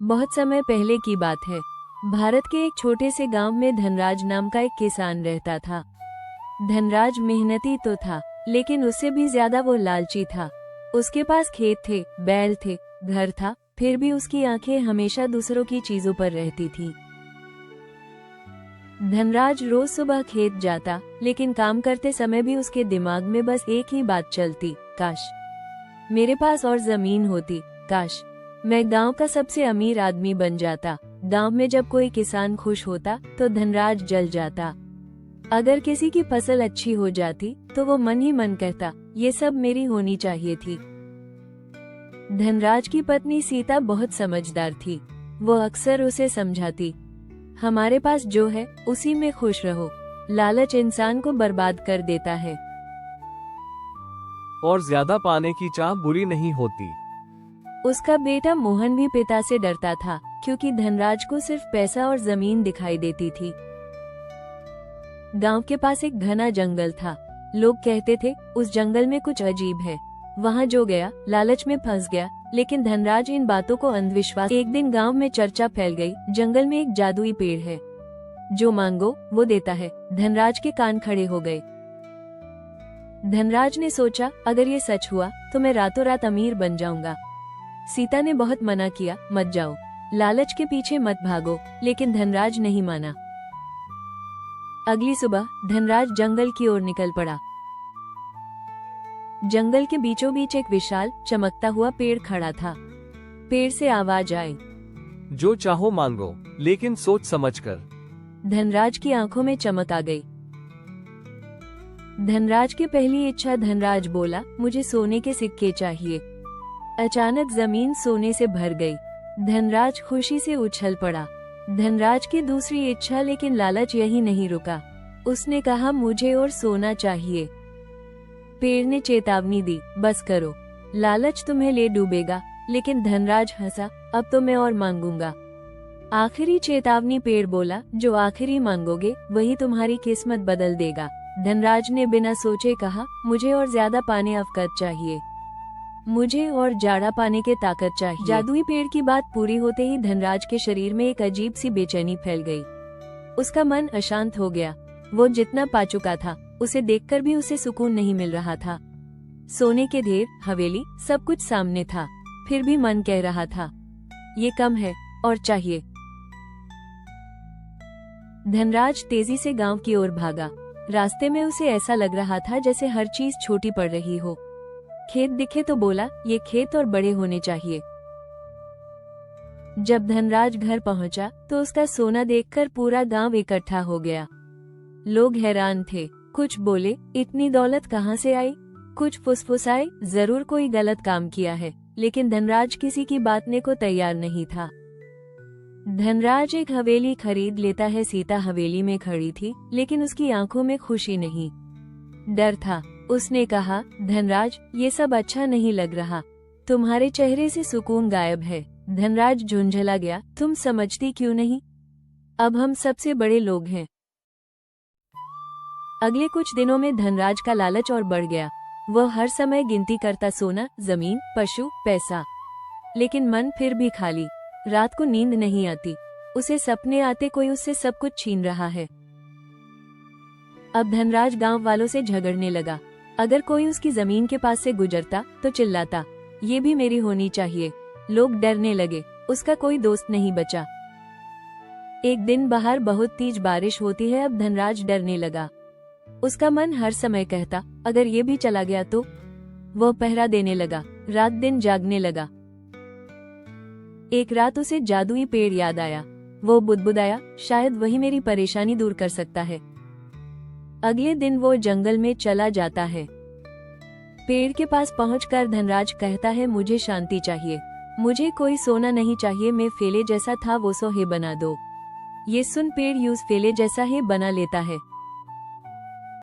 बहुत समय पहले की बात है। भारत के एक छोटे से गांव में धनराज नाम का एक किसान रहता था। धनराज मेहनती तो था, लेकिन उससे भी ज्यादा वो लालची था। उसके पास खेत थे, बैल थे, घर था, फिर भी उसकी आंखें हमेशा दूसरों की चीजों पर रहती थी। धनराज रोज सुबह खेत जाता, लेकिन काम करते समय भी उसके दिमाग में बस एक ही बात चलती, काश मेरे पास और जमीन होती, काश मैं गांव का सबसे अमीर आदमी बन जाता। गांव में जब कोई किसान खुश होता तो धनराज जल जाता। अगर किसी की फसल अच्छी हो जाती तो वो मन ही मन कहता, ये सब मेरी होनी चाहिए थी। धनराज की पत्नी सीता बहुत समझदार थी। वो अक्सर उसे समझाती, हमारे पास जो है उसी में खुश रहो, लालच इंसान को बर्बाद कर देता है। और ज्यादा पाने की चाह बुरी नहीं होती। उसका बेटा मोहन भी पिता से डरता था, क्योंकि धनराज को सिर्फ पैसा और जमीन दिखाई देती थी। गांव के पास एक घना जंगल था। लोग कहते थे उस जंगल में कुछ अजीब है। वहां जो गया लालच में फंस गया, लेकिन धनराज इन बातों को अंधविश्वास। एक दिन गांव में चर्चा फैल गई, जंगल में एक जादुई पेड़ है, जो मांगो वो देता है। धनराज के कान खड़े हो गए। धनराज ने सोचा, अगर ये सच हुआ तो मैं रातों रात अमीर बन जाऊंगा। सीता ने बहुत मना किया, मत जाओ, लालच के पीछे मत भागो, लेकिन धनराज नहीं माना। अगली सुबह धनराज जंगल की ओर निकल पड़ा। जंगल के बीचों बीच एक विशाल चमकता हुआ पेड़ खड़ा था। पेड़ से आवाज आई, जो चाहो मांगो, लेकिन सोच समझकर। धनराज की आंखों में चमक आ गई। धनराज की पहली इच्छा, धनराज बोला, मुझे सोने के सिक्के चाहिए। अचानक जमीन सोने से भर गई। धनराज खुशी से उछल पड़ा। धनराज की दूसरी इच्छा, लेकिन लालच यही नहीं रुका। उसने कहा, मुझे और सोना चाहिए। पेड़ ने चेतावनी दी, बस करो, लालच तुम्हें ले डूबेगा। लेकिन धनराज हंसा, अब तो मैं और मांगूंगा। आखिरी चेतावनी, पेड़ बोला, जो आखिरी मांगोगे वही तुम्हारी किस्मत बदल देगा। धनराज ने बिना सोचे कहा, मुझे और ज्यादा पाने अवकत चाहिए, मुझे और जाड़ा पाने के ताकत चाहिए। जादुई पेड़ की बात पूरी होते ही धनराज के शरीर में एक अजीब सी बेचैनी फैल गई। उसका मन अशांत हो गया। वो जितना पा चुका था, उसे देखकर भी उसे सुकून नहीं मिल रहा था। सोने के ढेर, हवेली, सब कुछ सामने था, फिर भी मन कह रहा था, ये कम है और चाहिए। धनराज तेजी से गांव की ओर भागा। रास्ते में उसे ऐसा लग रहा था जैसे हर चीज छोटी पड़ रही हो। खेत दिखे तो बोला, ये खेत और बड़े होने चाहिए। जब धनराज घर पहुंचा तो उसका सोना देखकर पूरा गांव इकट्ठा हो गया। लोग हैरान थे। कुछ बोले, इतनी दौलत कहां से आई? कुछ फुसफुसाए, जरूर कोई गलत काम किया है। लेकिन धनराज किसी की बातने को तैयार नहीं था। धनराज एक हवेली खरीद लेता है। सीता हवेली में खड़ी थी, लेकिन उसकी आंखों में खुशी नहीं, डर था। उसने कहा, धनराज, ये सब अच्छा नहीं लग रहा, तुम्हारे चेहरे से सुकून गायब है। धनराज झुंझला गया, तुम समझती क्यों नहीं? अब हम सबसे बड़े लोग हैं। अगले कुछ दिनों में धनराज का लालच और बढ़ गया। वह हर समय गिनती करता, सोना, जमीन, पशु, पैसा, लेकिन मन फिर भी खाली। रात को नींद नहीं आती, उसे सपने आते कोई उससे सब कुछ छीन रहा है। अब धनराज गांव वालों से झगड़ने लगा। अगर कोई उसकी जमीन के पास से गुजरता तो चिल्लाता, ये भी मेरी होनी चाहिए। लोग डरने लगे, उसका कोई दोस्त नहीं बचा। एक दिन बाहर बहुत तेज बारिश होती है। अब धनराज डरने लगा। उसका मन हर समय कहता, अगर ये भी चला गया तो। वह पहरा देने लगा, रात दिन जागने लगा। एक रात उसे जादुई पेड़ याद आया। वो बुदबुदाया, शायद वही मेरी परेशानी दूर कर सकता है। अगले दिन वो जंगल में चला जाता है। पेड़ के पास पहुंचकर धनराज कहता है, मुझे शांति चाहिए, मुझे कोई सोना नहीं चाहिए, मैं फेले जैसा था वो सो है बना दो। ये सुन पेड़ यूज फेले जैसा है बना लेता है।